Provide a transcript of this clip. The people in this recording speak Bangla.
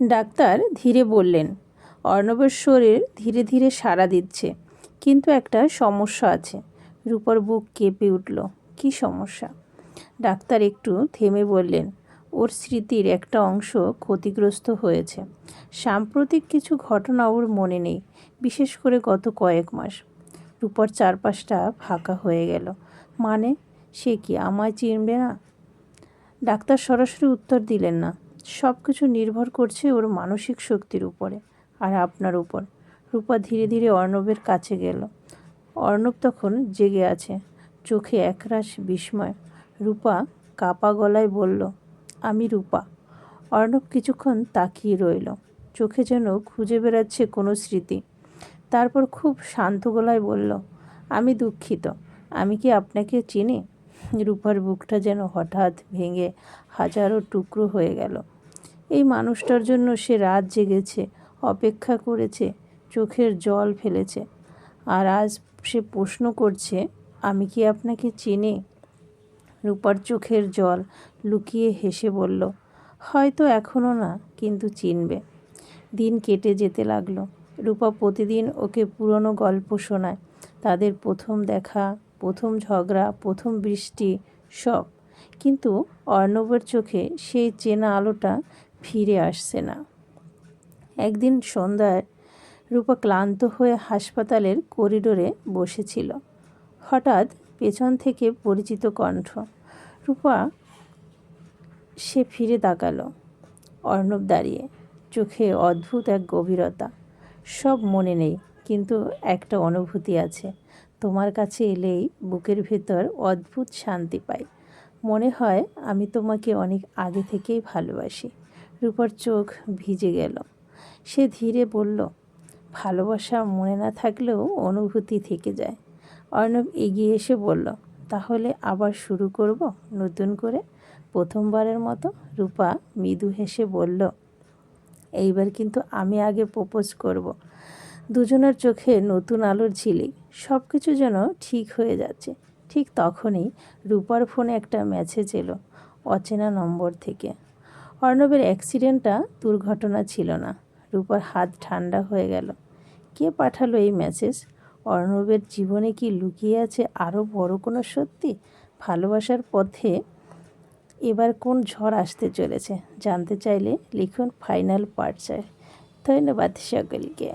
ডাক্তার ধীরে বললেন, অর্ণবের শরীর ধীরে ধীরে সাড়া দিচ্ছে, কিন্তু একটা সমস্যা আছে। রূপার বুক কেঁপে উঠল। কী সমস্যা? ডাক্তার একটু থেমে বললেন, ওর স্মৃতির একটা অংশ ক্ষতিগ্রস্ত হয়েছে। সাম্প্রতিক কিছু ঘটনা ওর মনে নেই, বিশেষ করে গত কয়েক মাস। রূপার চারপাশটা ফাঁকা হয়ে গেল। মানে, সে কি আমায় চিনবে না? ডাক্তার সরাসরি উত্তর দিলেন না। সব কিছু নির্ভর করছে ওর মানসিক শক্তির উপরে, আর আপনার উপর। রূপা ধীরে ধীরে অর্ণবের কাছে গেল। অর্ণব তখন জেগে আছে, চোখে একরাশ বিস্ময়। রূপা কাপা গলায় বলল, আমি রূপা। অর্ণব কিছুক্ষণ তাকিয়ে রইল, চোখে যেন খুঁজে বেড়াচ্ছে কোনো স্মৃতি। তারপর খুব শান্ত গলায় বলল, আমি দুঃখিত। আমি কি আপনাকে চিনি? রূপার বুকটা যেন হঠাৎ ভেঙে হাজারো টুকরো হয়ে গেল। এই মানুষটার জন্য সে রাত জেগেছে, অপেক্ষা করেছে, চোখের জল ফেলেছে, আর আজ সে প্রশ্ন করছে, আমি কি আপনাকে চিনি? রূপার চোখের জল লুকিয়ে হেসে বলল, হয়তো এখনও না, কিন্তু চিনবে। দিন কেটে যেতে লাগলো। রূপা প্রতিদিন ওকে পুরনো গল্প শোনায়, তাদের প্রথম দেখা, প্রথম ঝগড়া, প্রথম বৃষ্টি, সব। কিন্তু অর্ণবের চোখে সেই চেনা আলোটা ফিরে আসছে না। একদিন সন্ধ্যায় রূপা ক্লান্ত হয়ে হাসপাতালের করিডোরে বসেছিল। হঠাৎ পেছন থেকে পরিচিত কণ্ঠ। রূপা সে ফিরে তাকালো। অর্ণব দাঁড়িয়ে, চোখে অদ্ভুত এক গভীরতা। সব মনে নেই, কিন্তু একটা অনুভূতি আছে। তোমার কাছে এলেই বুকের ভেতর অদ্ভুত শান্তি পাই। মনে হয় আমি তোমাকে অনেক আগে থেকেই ভালোবাসি। রূপার চোখ ভিজে গেল। সে ধীরে বলল, ভালোবাসা মনে না থাকলেও অনুভূতি থেকে যায়। অর্ণব এগিয়ে এসে বলল, তাহলে আবার শুরু করব নতুন করে, প্রথমবারের মতো। রূপা মৃদু হেসে বলল, এইবার কিন্তু আমি আগে প্রপোজ করব। দুজনের চোখে নতুন আলোর ঝিলিক। সব কিছু যেন ঠিক হয়ে যাচ্ছে। ঠিক তখনই রূপার ফোনে একটা মেসেজ এলো, অচেনা নম্বর থেকে। অর্ণবের অ্যাক্সিডেন্টটা দুর্ঘটনা ছিল না। রূপার হাত ঠান্ডা হয়ে গেল। কে পাঠালো এই মেসেজ? অর্ণবের জীবনে কি লুকিয়ে আছে আরও বড় কোনো সত্যি? ভালোবাসার পথে এবার কোন ঝড় আসতে চলেছে? জানতে চাইলে লিখুন ফাইনাল পার্ট চাই। ধন্যবাদ সকলকে।